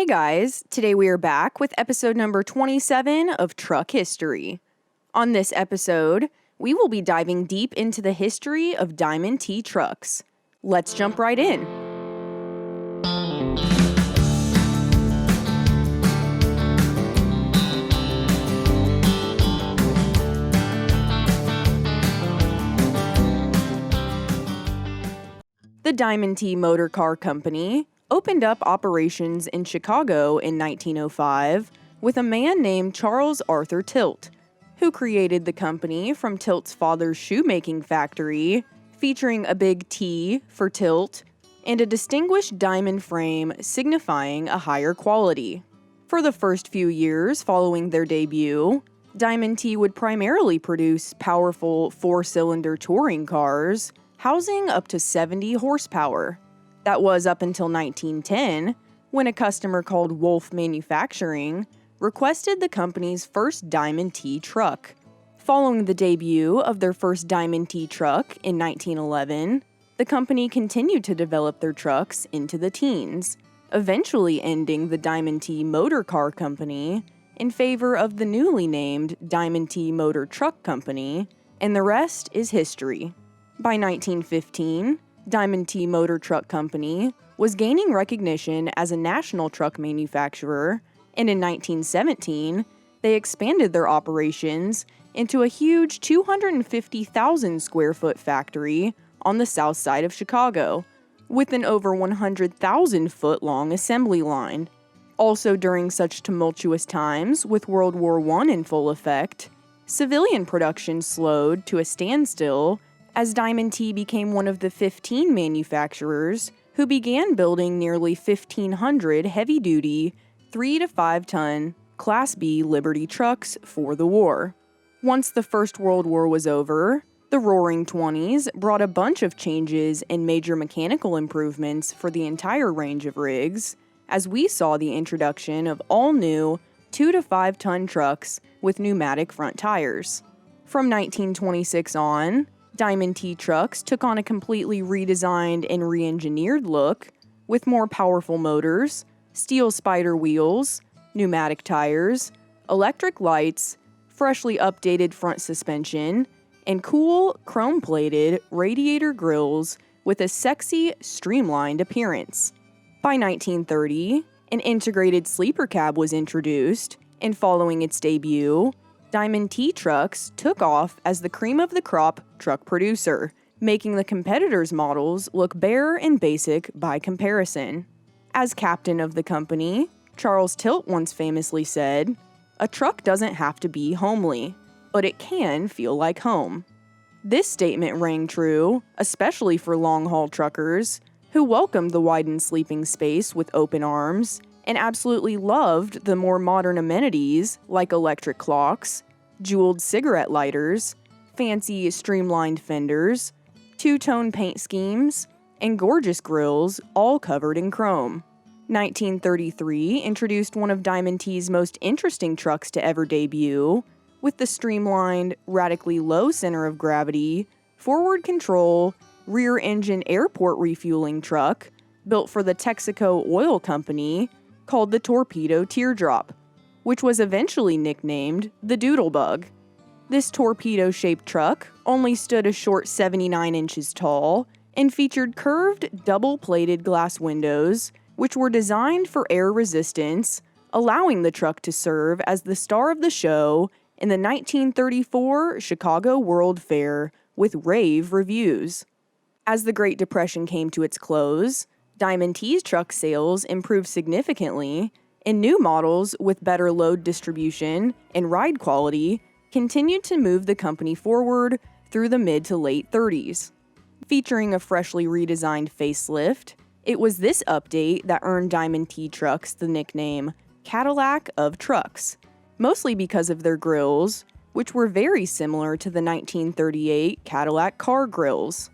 Hey guys, today we are back with episode number 27 of Truck History. On this episode, we will be diving deep into the history of Diamond T trucks. Let's jump right in. The Diamond T Motor Car Company opened up operations in Chicago in 1905 with a man named Charles Arthur Tilt, who created the company from Tilt's father's shoemaking factory, featuring a big T for Tilt and a distinguished diamond frame signifying a higher quality. For the first few years following their debut, Diamond T would primarily produce powerful four-cylinder touring cars, housing up to 70 horsepower. That was up until 1910, when a customer called Wolf Manufacturing requested the company's first Diamond T truck. Following the debut of their first Diamond T truck in 1911, the company continued to develop their trucks into the teens, eventually ending the Diamond T Motor Car Company in favor of the newly named Diamond T Motor Truck Company, and the rest is history. By 1915, Diamond T Motor Truck Company was gaining recognition as a national truck manufacturer, and in 1917, they expanded their operations into a huge 250,000 square foot factory on the south side of Chicago, with an over 100,000 foot long assembly line. Also during such tumultuous times, with World War I in full effect, civilian production slowed to a standstill as Diamond T became one of the 15 manufacturers who began building nearly 1,500 heavy-duty, 3 to 5 ton Class B Liberty trucks for the war. Once the First World War was over, the Roaring Twenties brought a bunch of changes and major mechanical improvements for the entire range of rigs, as we saw the introduction of all-new 2 to 5 ton trucks with pneumatic front tires. From 1926 on, Diamond T trucks took on a completely redesigned and re-engineered look, with more powerful motors, steel spider wheels, pneumatic tires, electric lights, freshly updated front suspension, and cool, chrome-plated radiator grills with a sexy, streamlined appearance. By 1930, an integrated sleeper cab was introduced, and following its debut, Diamond T trucks took off as the cream of the crop truck producer, making the competitors' models look bare and basic by comparison. As captain of the company, Charles Tilt once famously said, "A truck doesn't have to be homely, but it can feel like home." This statement rang true, especially for long-haul truckers, who welcomed the widened sleeping space with open arms and absolutely loved the more modern amenities like electric clocks, jeweled cigarette lighters, fancy streamlined fenders, two-tone paint schemes, and gorgeous grills all covered in chrome. 1933 introduced one of Diamond T's most interesting trucks to ever debut, with the streamlined, radically low center of gravity, forward control, rear-engine airport refueling truck built for the Texaco Oil Company called the Torpedo Teardrop, which was eventually nicknamed the Doodlebug. This torpedo-shaped truck only stood a short 79 inches tall and featured curved, double-plated glass windows, which were designed for air resistance, allowing the truck to serve as the star of the show in the 1934 Chicago World Fair with rave reviews. As the Great Depression came to its close, Diamond T's truck sales improved significantly, and new models with better load distribution and ride quality continued to move the company forward through the mid to late 30s. Featuring a freshly redesigned facelift, it was this update that earned Diamond T trucks the nickname Cadillac of trucks, mostly because of their grills, which were very similar to the 1938 Cadillac car grills.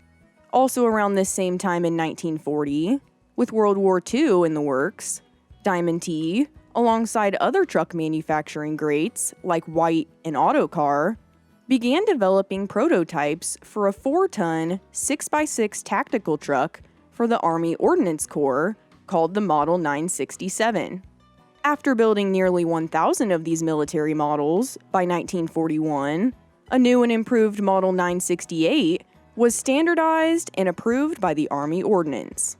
Also around this same time in 1940, with World War II in the works, Diamond T, alongside other truck manufacturing greats like White and Autocar, began developing prototypes for a 4-ton, 6x6 tactical truck for the Army Ordnance Corps called the Model 967. After building nearly 1,000 of these military models, by 1941, a new and improved Model 968 was standardized and approved by the Army Ordnance.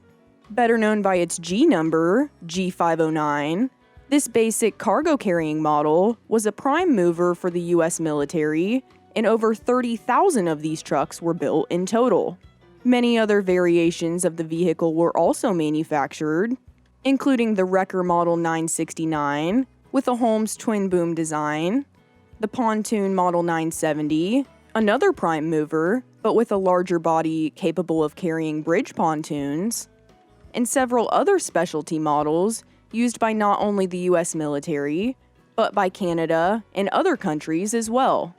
Better known by its G number, G509, this basic cargo-carrying model was a prime mover for the U.S. military, and over 30,000 of these trucks were built in total. Many other variations of the vehicle were also manufactured, including the Wrecker Model 969 with a Holmes twin-boom design, the Pontoon Model 970, another prime mover, but with a larger body capable of carrying bridge pontoons, and several other specialty models used by not only the U.S. military, but by Canada and other countries as well.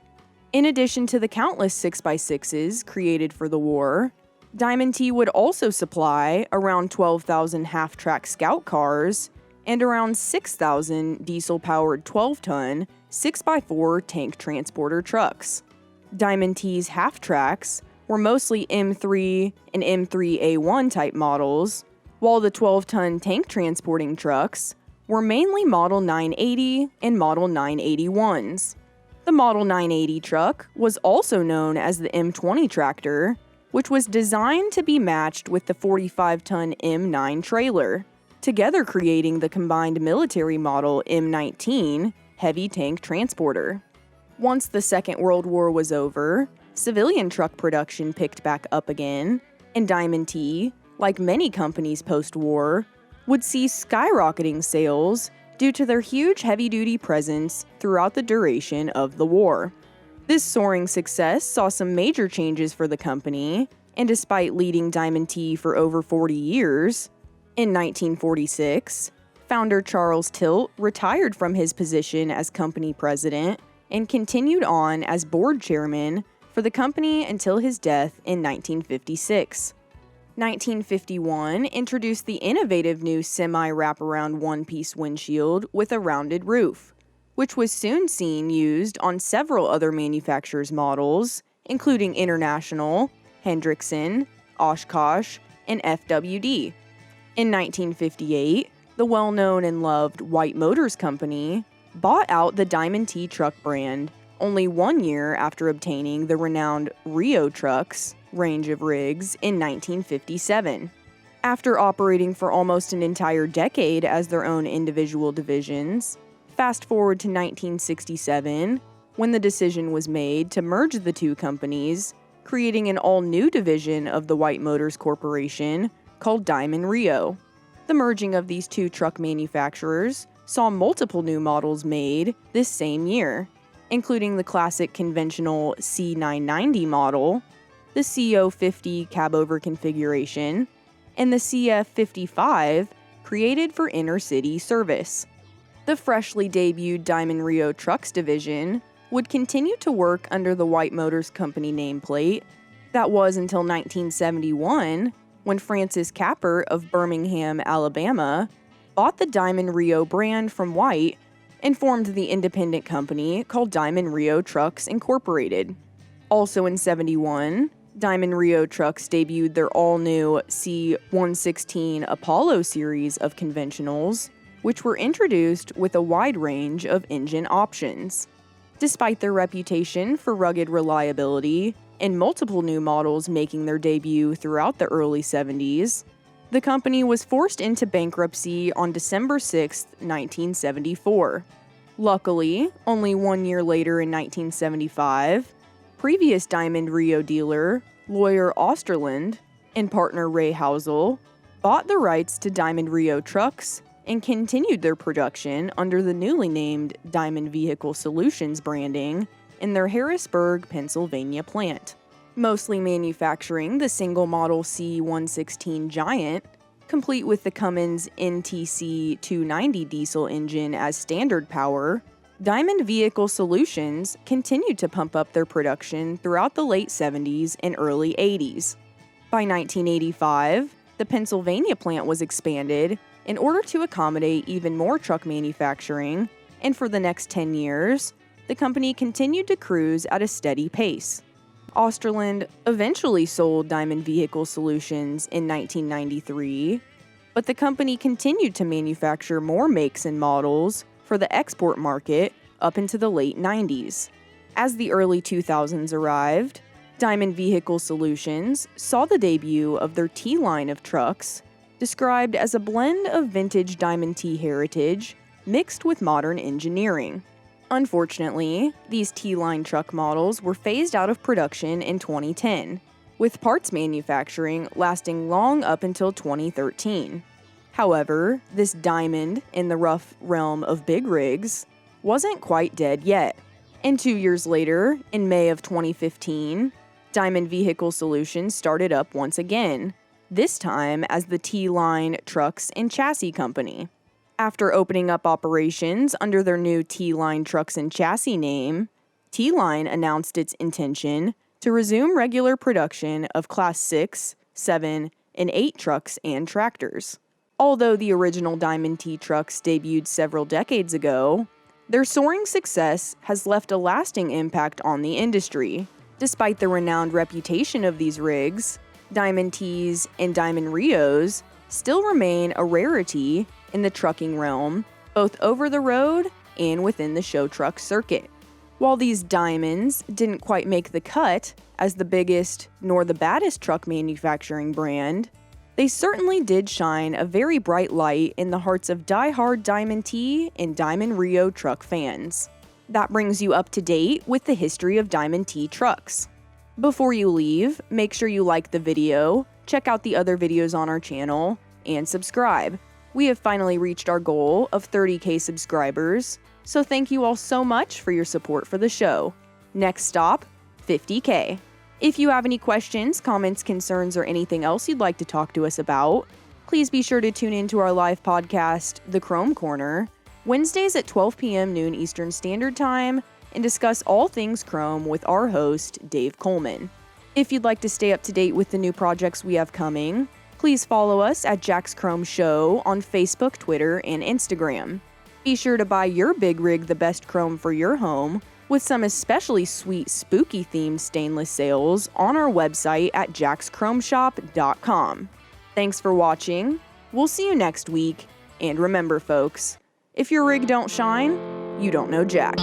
In addition to the countless 6x6s created for the war, Diamond T would also supply around 12,000 half-track scout cars and around 6,000 diesel-powered 12-ton 6x4 tank transporter trucks. Diamond T's half-tracks were mostly M3 and M3A1 type models, while the 12-ton tank transporting trucks were mainly Model 980 and Model 981s. The Model 980 truck was also known as the M20 Tractor, which was designed to be matched with the 45-ton M9 trailer, together creating the combined military model M19 heavy tank transporter. Once the Second World War was over, civilian truck production picked back up again, and Diamond T, like many companies post-war, would see skyrocketing sales due to their huge heavy-duty presence throughout the duration of the war. This soaring success saw some major changes for the company, and despite leading Diamond T for over 40 years, in 1946, founder Charles Tilt retired from his position as company president and continued on as board chairman for the company until his death in 1956. 1951 introduced the innovative new semi-wraparound one-piece windshield with a rounded roof, which was soon seen used on several other manufacturers' models, including International, Hendrickson, Oshkosh, and FWD. In 1958, the well-known and loved White Motors Company bought out the Diamond T truck brand only 1 year after obtaining the renowned Rio Trucks range of rigs in 1957. After operating for almost an entire decade as their own individual divisions, fast forward to 1967, when the decision was made to merge the two companies, creating an all-new division of the White Motors Corporation called Diamond Rio. The merging of these two truck manufacturers saw multiple new models made this same year, including the classic conventional C990 model, the CO50 cab-over configuration, and the CF55 created for inner-city service. The freshly debuted Diamond Rio Trucks division would continue to work under the White Motors Company nameplate. That was until 1971, when Francis Capper of Birmingham, Alabama, bought the Diamond Rio brand from White and formed the independent company called Diamond Rio Trucks Incorporated. Also in 71, Diamond Rio Trucks debuted their all-new C116 Apollo series of conventionals, which were introduced with a wide range of engine options. Despite their reputation for rugged reliability and multiple new models making their debut throughout the early 70s, the company was forced into bankruptcy on December 6, 1974. Luckily, only 1 year later in 1975, previous Diamond Rio dealer, lawyer Osterland, and partner Ray Housel bought the rights to Diamond Rio trucks and continued their production under the newly named Diamond Vehicle Solutions branding in their Harrisburg, Pennsylvania plant, mostly manufacturing the single-model C116 Giant, complete with the Cummins NTC 290 diesel engine as standard power. Diamond Vehicle Solutions continued to pump up their production throughout the late 70s and early 80s. By 1985, the Pennsylvania plant was expanded in order to accommodate even more truck manufacturing, and for the next 10 years, the company continued to cruise at a steady pace. Osterland eventually sold Diamond Vehicle Solutions in 1993, but the company continued to manufacture more makes and models for the export market up into the late 90s. As the early 2000s arrived, Diamond Vehicle Solutions saw the debut of their T line of trucks, described as a blend of vintage Diamond T heritage mixed with modern engineering. Unfortunately, these T-line truck models were phased out of production in 2010, with parts manufacturing lasting long up until 2013. However, this diamond in the rough realm of big rigs wasn't quite dead yet. And 2 years later, in May of 2015, Diamond Vehicle Solutions started up once again, this time as the T-Line Trucks and Chassis Company. After opening up operations under their new T-Line Trucks and Chassis name, T-Line announced its intention to resume regular production of Class 6, 7, and 8 trucks and tractors. Although the original Diamond T trucks debuted several decades ago, their soaring success has left a lasting impact on the industry. Despite the renowned reputation of these rigs, Diamond T's and Diamond Rios still remain a rarity in the trucking realm, both over the road and within the show truck circuit. While these diamonds didn't quite make the cut as the biggest nor the baddest truck manufacturing brand, they certainly did shine a very bright light in the hearts of die-hard Diamond T and Diamond Rio truck fans. That brings you up to date with the history of Diamond T trucks. Before you leave, make sure you like the video, check out the other videos on our channel, and subscribe. We have finally reached our goal of 30K subscribers, so thank you all so much for your support for the show. Next stop, 50K. If you have any questions, comments, concerns, or anything else you'd like to talk to us about, please be sure to tune in to our live podcast, The Chrome Corner, Wednesdays at 12 p.m. noon Eastern Standard Time, and discuss all things Chrome with our host, Dave Coleman. If you'd like to stay up to date with the new projects we have coming, please follow us at Jack's Chrome Show on Facebook, Twitter, and Instagram. Be sure to buy your Big Rig the Best Chrome for your home with some especially sweet spooky-themed stainless sales on our website at jackschromeshop.com. Thanks for watching. We'll see you next week. And remember, folks, if your rig don't shine, you don't know Jack.